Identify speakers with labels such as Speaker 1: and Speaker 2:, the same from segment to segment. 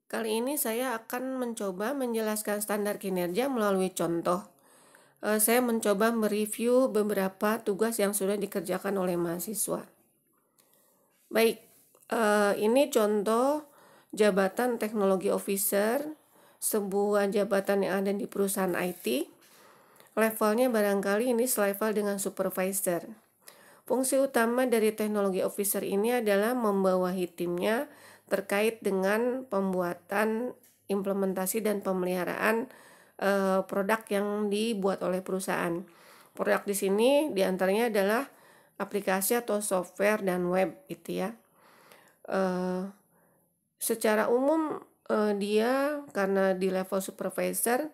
Speaker 1: Kali ini saya akan mencoba menjelaskan standar kinerja melalui contoh. Saya mencoba mereview beberapa tugas yang sudah dikerjakan oleh mahasiswa. Baik, ini contoh jabatan teknologi officer, sebuah jabatan yang ada di perusahaan IT. Levelnya barangkali ini selevel dengan supervisor. Fungsi utama dari teknologi officer ini adalah membawahi timnya terkait dengan pembuatan, implementasi, dan pemeliharaan produk yang dibuat oleh perusahaan. Produk di sini diantaranya adalah aplikasi atau software dan web, gitu ya. Secara umum dia karena di level supervisor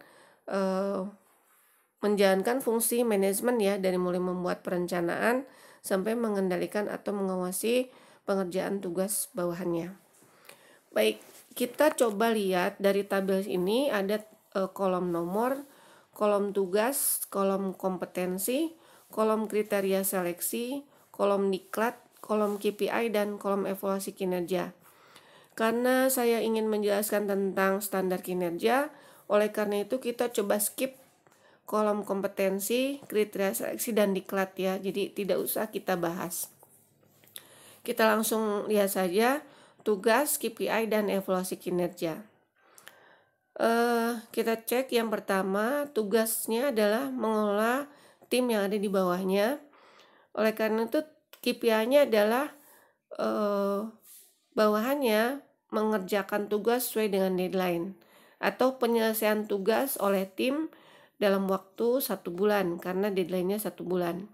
Speaker 1: menjalankan fungsi manajemen ya, dari mulai membuat perencanaan sampai mengendalikan atau mengawasi pengerjaan tugas bawahannya. Baik, kita coba lihat dari tabel ini ada kolom nomor, kolom tugas, kolom kompetensi, kolom kriteria seleksi, kolom diklat, kolom KPI, dan kolom evaluasi kinerja. Karena saya ingin menjelaskan tentang standar kinerja, oleh karena itu kita coba skip kolom kompetensi, kriteria seleksi, dan diklat ya. Jadi tidak usah kita bahas. Kita langsung lihat saja tugas, KPI, dan evaluasi kinerja. Kita cek yang pertama, tugasnya adalah mengelola tim yang ada di bawahnya. Oleh karena itu KPI-nya adalah bawahannya mengerjakan tugas sesuai dengan deadline atau penyelesaian tugas oleh tim dalam waktu 1 bulan karena deadline-nya 1 bulan.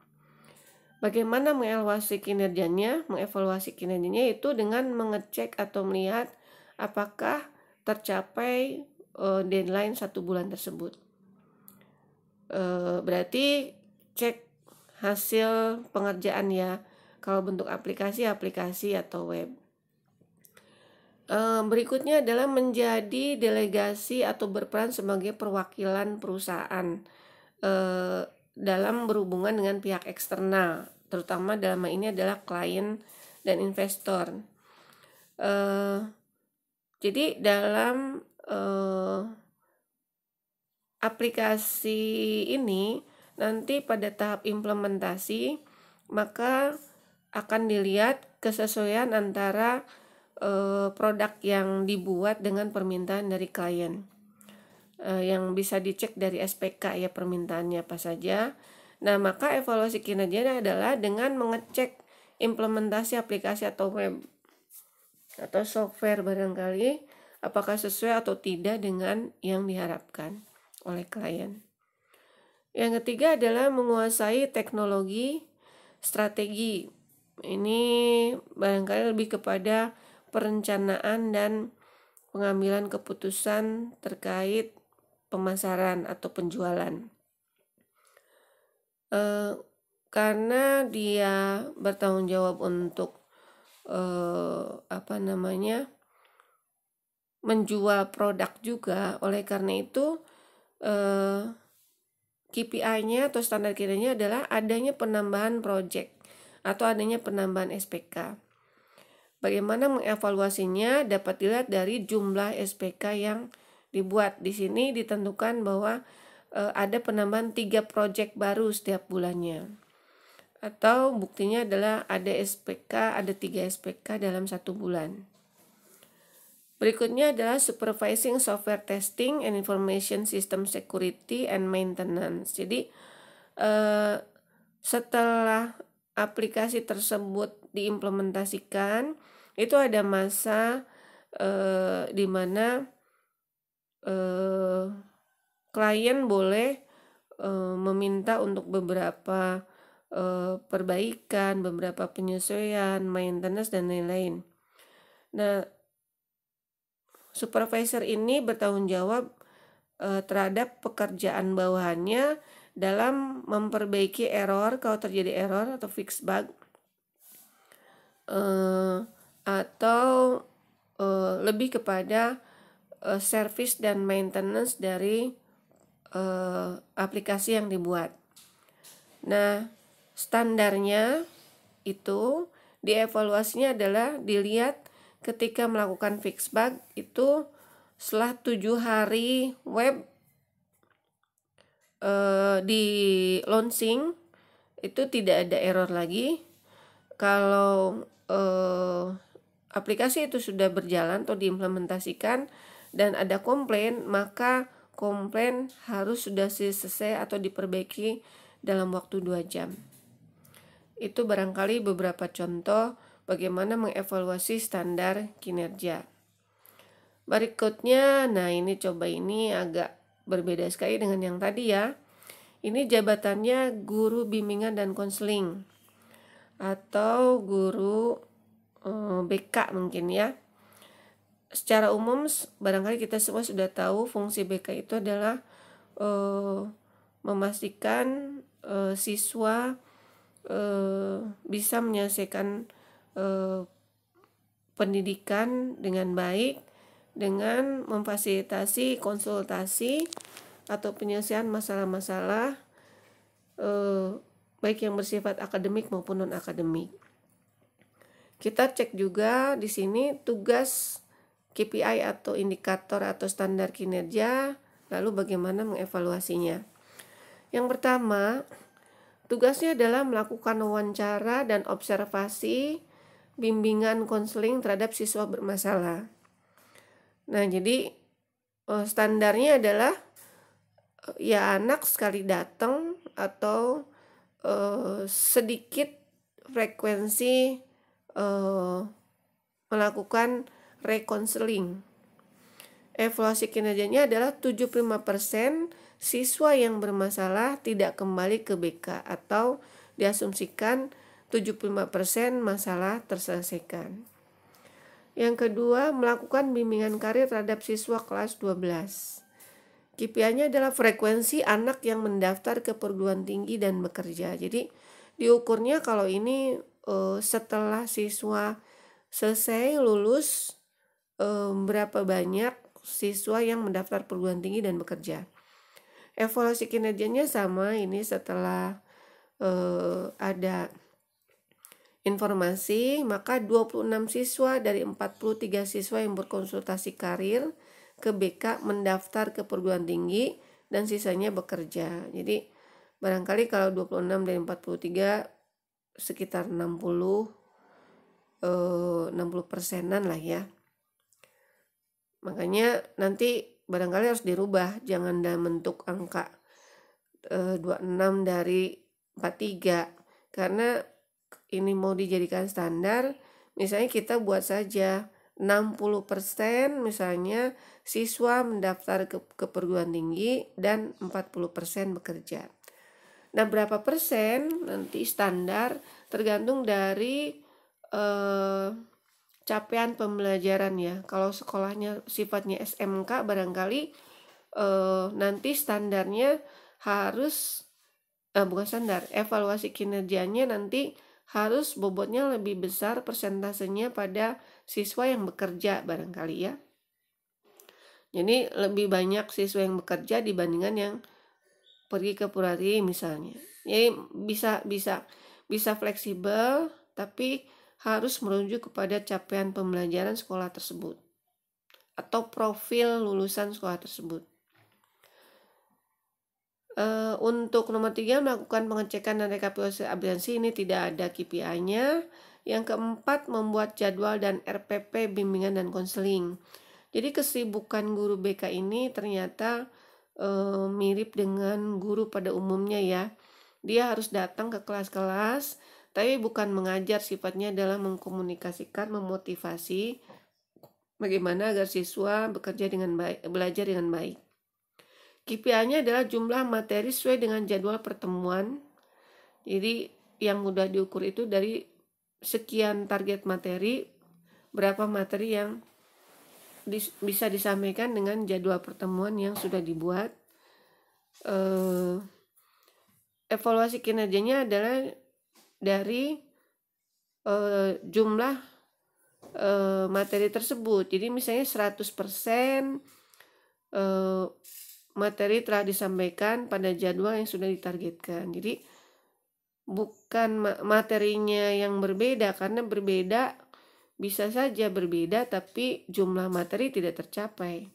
Speaker 1: Bagaimana mengevaluasi kinerjanya? Mengevaluasi kinerjanya itu dengan mengecek atau melihat apakah tercapai deadline 1 bulan tersebut. Berarti cek hasil pengerjaan ya, kalau bentuk aplikasi atau web. Berikutnya adalah menjadi delegasi atau berperan sebagai perwakilan perusahaan dalam berhubungan dengan pihak eksternal, terutama dalam hal ini adalah klien dan investor. Jadi dalam aplikasi ini nanti pada tahap implementasi maka akan dilihat kesesuaian antara produk yang dibuat dengan permintaan dari klien. Yang bisa dicek dari SPK ya, permintaannya apa saja. Nah, maka evaluasi kinerjanya adalah dengan mengecek implementasi aplikasi atau web atau software barangkali apakah sesuai atau tidak dengan yang diharapkan oleh klien. Yang ketiga adalah menguasai teknologi strategi. Ini barangkali lebih kepada perencanaan dan pengambilan keputusan terkait pemasaran atau penjualan. Karena dia bertanggung jawab untuk menjual produk juga, oleh karena itu KPI-nya atau standar kinerjanya adalah adanya penambahan project atau adanya penambahan SPK. Bagaimana mengevaluasinya dapat dilihat dari jumlah SPK yang dibuat. Di sini ditentukan bahwa ada penambahan 3 project baru setiap bulannya. Atau buktinya adalah ada SPK, ada 3 SPK dalam 1 bulan. Berikutnya adalah supervising software testing and information system security and maintenance. Jadi setelah aplikasi tersebut diimplementasikan, itu ada masa di mana klien boleh meminta untuk beberapa perbaikan, beberapa penyesuaian, maintenance, dan lain-lain. Nah, supervisor ini bertanggung jawab terhadap pekerjaan bawahannya dalam memperbaiki error kalau terjadi error atau fix bug, atau lebih kepada service dan maintenance dari aplikasi yang dibuat. Nah, standarnya itu dievaluasinya adalah dilihat ketika melakukan fix bug itu setelah 7 hari web di launching itu tidak ada error lagi. Kalau aplikasi itu sudah berjalan atau diimplementasikan dan ada komplain, maka komplain harus sudah selesai atau diperbaiki dalam waktu 2 jam. Itu barangkali beberapa contoh bagaimana mengevaluasi standar kinerja. Berikutnya, nah ini agak berbeda sekali dengan yang tadi ya. Ini jabatannya guru bimbingan dan konseling atau guru BK mungkin ya. Secara umum barangkali kita semua sudah tahu fungsi BK itu adalah memastikan siswa bisa menyelesaikan pendidikan dengan baik dengan memfasilitasi konsultasi atau penyelesaian masalah-masalah baik yang bersifat akademik maupun non-akademik. Kita cek juga di sini tugas KPI atau indikator atau standar kinerja, lalu bagaimana mengevaluasinya. Yang pertama, tugasnya adalah melakukan wawancara dan observasi bimbingan konseling terhadap siswa bermasalah. Nah, jadi standarnya adalah ya anak sekali datang atau sedikit frekuensi melakukan rekonseling. Evaluasi kinerjanya adalah 75% siswa yang bermasalah tidak kembali ke BK atau diasumsikan 75% masalah terselesaikan. Yang kedua, melakukan bimbingan karir terhadap siswa kelas 12. KPI-nya adalah frekuensi anak yang mendaftar ke perguruan tinggi dan bekerja. Jadi diukurnya kalau ini setelah siswa selesai lulus, berapa banyak siswa yang mendaftar perguruan tinggi dan bekerja. Evaluasi kinerjanya sama, ini setelah ada informasi, maka 26 siswa dari 43 siswa yang berkonsultasi karir ke BK mendaftar ke perguruan tinggi dan sisanya bekerja. Jadi barangkali kalau 26 dari 43 sekitar 60 persenan lah ya. Makanya nanti barangkali harus dirubah, jangan dalam bentuk angka 26 dari 43, karena ini mau dijadikan standar. Misalnya kita buat saja 60% misalnya siswa mendaftar ke perguruan tinggi dan 40% bekerja. Nah, berapa persen nanti standar tergantung dari capaian pembelajaran ya. Kalau sekolahnya sifatnya SMK barangkali nanti standarnya harus bukan standar, evaluasi kinerjanya nanti harus bobotnya lebih besar persentasenya pada siswa yang bekerja barangkali ya. Jadi lebih banyak siswa yang bekerja dibandingkan yang pergi ke perguruan tinggi misalnya. Jadi bisa fleksibel, tapi harus merujuk kepada capaian pembelajaran sekolah tersebut atau profil lulusan sekolah tersebut. Untuk nomor 3, melakukan pengecekan dan rekapitulasi absensi, ini tidak ada KPI-nya. Yang keempat, membuat jadwal dan RPP bimbingan dan konseling. Jadi kesibukan guru BK ini ternyata mirip dengan guru pada umumnya ya. Dia harus datang ke kelas-kelas, tapi bukan mengajar, sifatnya adalah mengkomunikasikan, memotivasi bagaimana agar siswa bekerja dengan baik, belajar dengan baik. KPI-nya adalah jumlah materi sesuai dengan jadwal pertemuan. Jadi yang mudah diukur itu dari sekian target materi, berapa materi yang bisa disampaikan dengan jadwal pertemuan yang sudah dibuat. Evaluasi kinerjanya adalah dari jumlah materi tersebut. Jadi misalnya 100% materi telah disampaikan pada jadwal yang sudah ditargetkan. Jadi bukan materinya yang berbeda, karena berbeda bisa saja berbeda tapi jumlah materi tidak tercapai.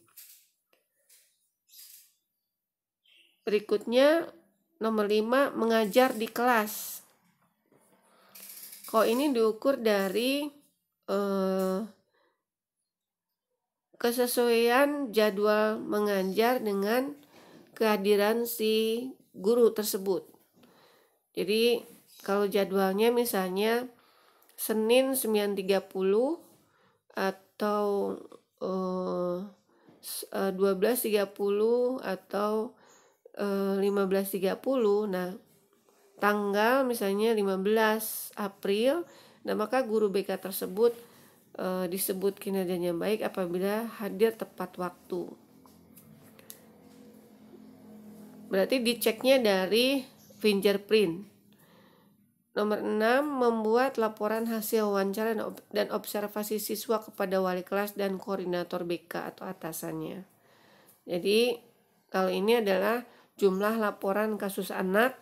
Speaker 1: Berikutnya nomor 5, mengajar di kelas. Kalau ini diukur dari kesesuaian jadwal mengajar dengan kehadiran si guru tersebut. Jadi kalau jadwalnya misalnya Senin 9.30 atau 12.30 atau 15.30, nah tanggal misalnya 15 April, nah maka guru BK tersebut disebut kinerjanya baik apabila hadir tepat waktu. Berarti diceknya dari fingerprint. Nomor 6, membuat laporan hasil wawancara dan observasi siswa kepada wali kelas dan koordinator BK atau atasannya. Jadi kalau ini adalah jumlah laporan kasus anak.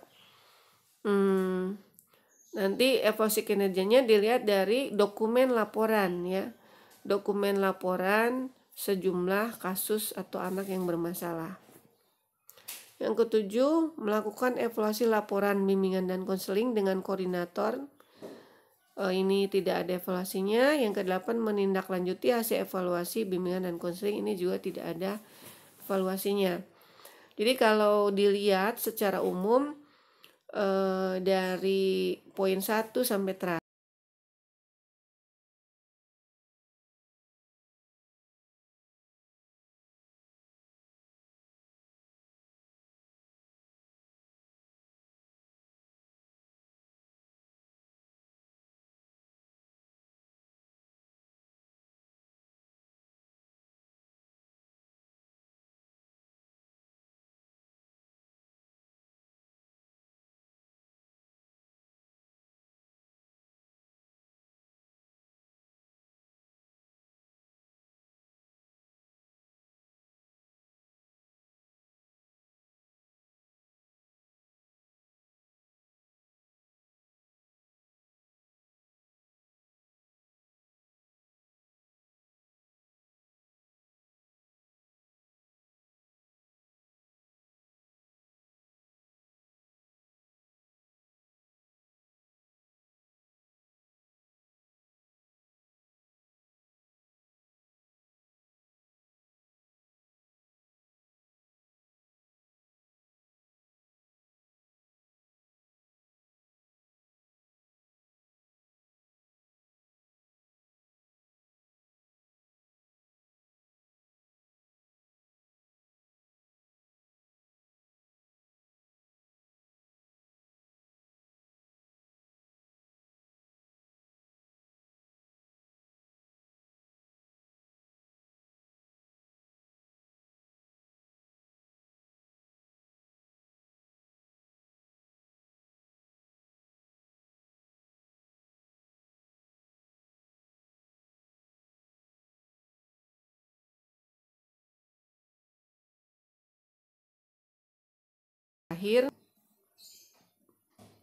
Speaker 1: Nanti evaluasi kinerjanya dilihat dari dokumen laporan ya. Dokumen laporan sejumlah kasus atau anak yang bermasalah. Yang ketujuh, melakukan evaluasi laporan bimbingan dan konseling dengan koordinator. Ini tidak ada evaluasinya. Yang kedelapan, menindaklanjuti hasil evaluasi bimbingan dan konseling. Ini juga tidak ada evaluasinya. Jadi kalau dilihat secara umum dari poin 1 sampai terakhir,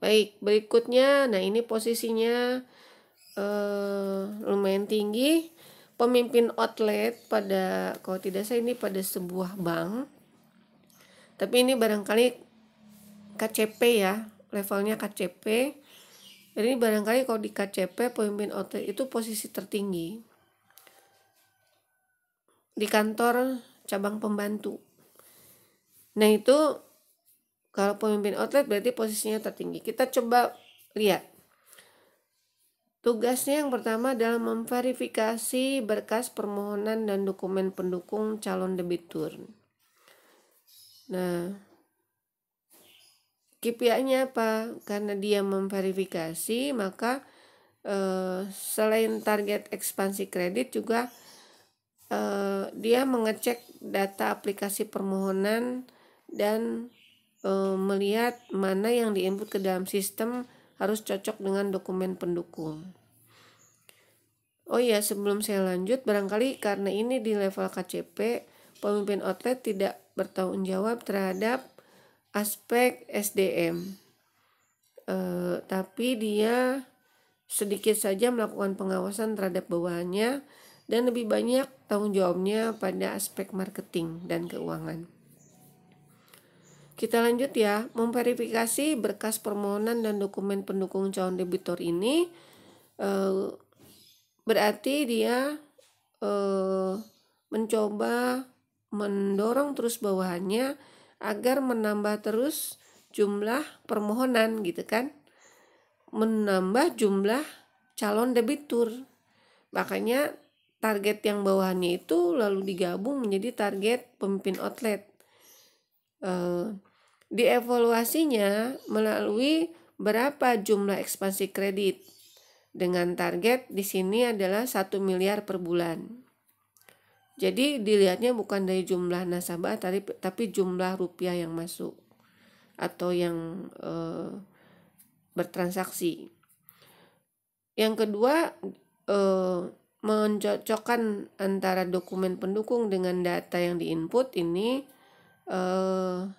Speaker 1: baik, berikutnya, nah ini posisinya lumayan tinggi. Pemimpin outlet pada, kalau tidak salah ini pada sebuah bank. Tapi ini barangkali KCP ya, levelnya KCP. Jadi barangkali kalau di KCP pemimpin outlet itu posisi tertinggi di kantor cabang pembantu. Nah itu kalau pemimpin outlet berarti posisinya tertinggi. Kita coba lihat. Tugasnya yang pertama adalah memverifikasi berkas permohonan dan dokumen pendukung calon debitur. Nah, KPI-nya apa? Karena dia memverifikasi, maka selain target ekspansi kredit juga dia mengecek data aplikasi permohonan dan melihat mana yang diinput ke dalam sistem harus cocok dengan dokumen pendukung. Oh iya, sebelum saya lanjut, barangkali karena ini di level KCP, pemimpin outlet tidak bertanggung jawab terhadap aspek SDM, tapi dia sedikit saja melakukan pengawasan terhadap bawahannya dan lebih banyak tanggung jawabnya pada aspek marketing dan keuangan. Kita lanjut ya, memverifikasi berkas permohonan dan dokumen pendukung calon debitur ini berarti dia mencoba mendorong terus bawahannya agar menambah terus jumlah permohonan gitu kan, menambah jumlah calon debitur. Makanya target yang bawahannya itu lalu digabung menjadi target pemimpin outlet. Dievaluasinya melalui berapa jumlah ekspansi kredit dengan target di sini adalah 1 miliar per bulan. Jadi dilihatnya bukan dari jumlah nasabah tapi jumlah rupiah yang masuk atau yang bertransaksi. Yang kedua, mencocokkan antara dokumen pendukung dengan data yang diinput ini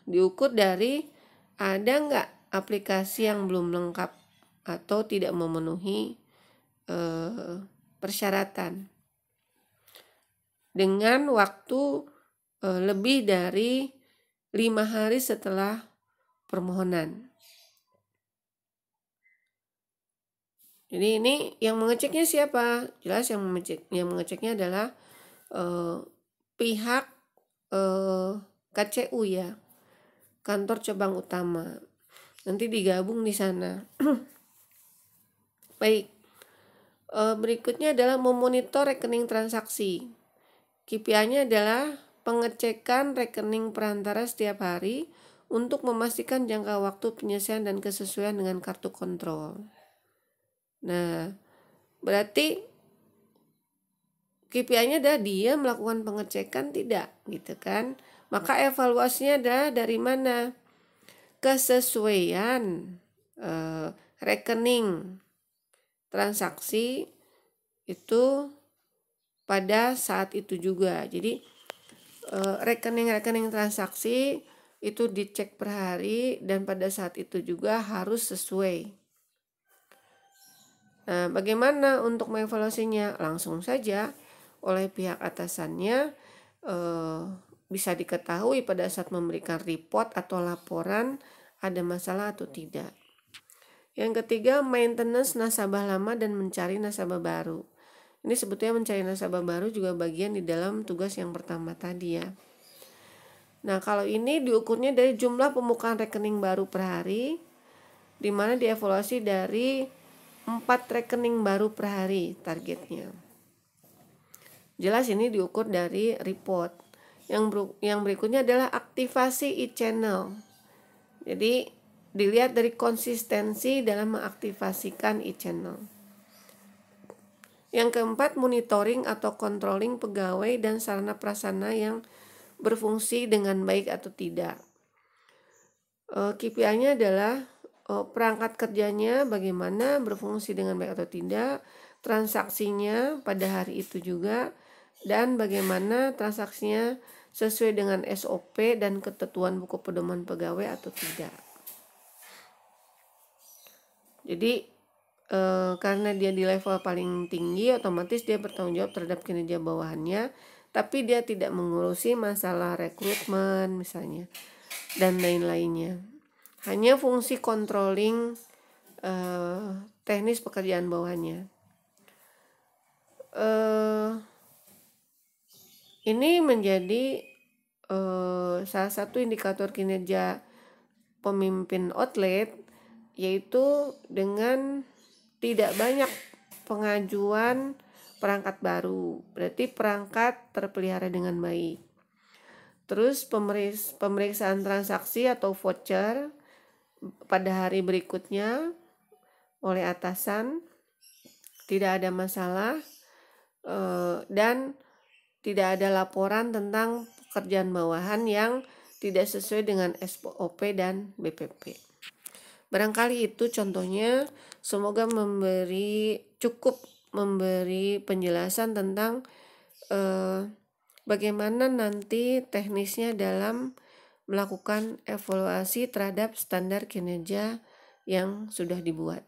Speaker 1: diukur dari ada nggak aplikasi yang belum lengkap atau tidak memenuhi persyaratan dengan waktu lebih dari 5 hari setelah permohonan. Jadi ini yang mengeceknya siapa? Jelas yang mengeceknya adalah pihak KCU ya, kantor cabang utama. Nanti digabung di sana. Baik. Berikutnya adalah memonitor rekening transaksi. KPI-nya adalah pengecekan rekening perantara setiap hari untuk memastikan jangka waktu penyelesaian dan kesesuaian dengan kartu kontrol. Nah, berarti KPI-nya adalah dia melakukan pengecekan tidak, gitu kan? Maka evaluasinya adalah dari mana? Kesesuaian rekening transaksi itu pada saat itu juga. Jadi rekening-rekening transaksi itu dicek per hari dan pada saat itu juga harus sesuai. Nah, bagaimana untuk mengevaluasinya? Langsung saja oleh pihak atasannya bisa diketahui pada saat memberikan report atau laporan ada masalah atau tidak. Yang ketiga, maintenance nasabah lama dan mencari nasabah baru. Ini sebetulnya mencari nasabah baru juga bagian di dalam tugas yang pertama tadi ya. Nah, kalau ini diukurnya dari jumlah pembukaan rekening baru per hari, di mana dievaluasi dari 4 rekening baru per hari targetnya. Jelas ini diukur dari report. Yang berikutnya adalah aktivasi e-channel. Jadi dilihat dari konsistensi dalam mengaktifasikan e-channel. Yang keempat, monitoring atau controlling pegawai dan sarana prasarana yang berfungsi dengan baik atau tidak. KPI-nya adalah perangkat kerjanya bagaimana, berfungsi dengan baik atau tidak, transaksinya pada hari itu juga, dan bagaimana transaksinya sesuai dengan SOP dan ketentuan buku pedoman pegawai atau tidak. Jadi karena dia di level paling tinggi, otomatis dia bertanggung jawab terhadap kinerja bawahannya, tapi dia tidak mengurusi masalah rekrutmen misalnya dan lain-lainnya. Hanya fungsi controlling teknis pekerjaan bawahannya. Ini menjadi salah satu indikator kinerja pemimpin outlet, yaitu dengan tidak banyak pengajuan perangkat baru, berarti perangkat terpelihara dengan baik. Terus pemeriksaan transaksi atau voucher pada hari berikutnya oleh atasan tidak ada masalah, dan tidak ada laporan tentang pekerjaan bawahan yang tidak sesuai dengan SOP dan BPP. Barangkali itu contohnya. Semoga cukup memberi penjelasan tentang bagaimana nanti teknisnya dalam melakukan evaluasi terhadap standar kinerja yang sudah dibuat.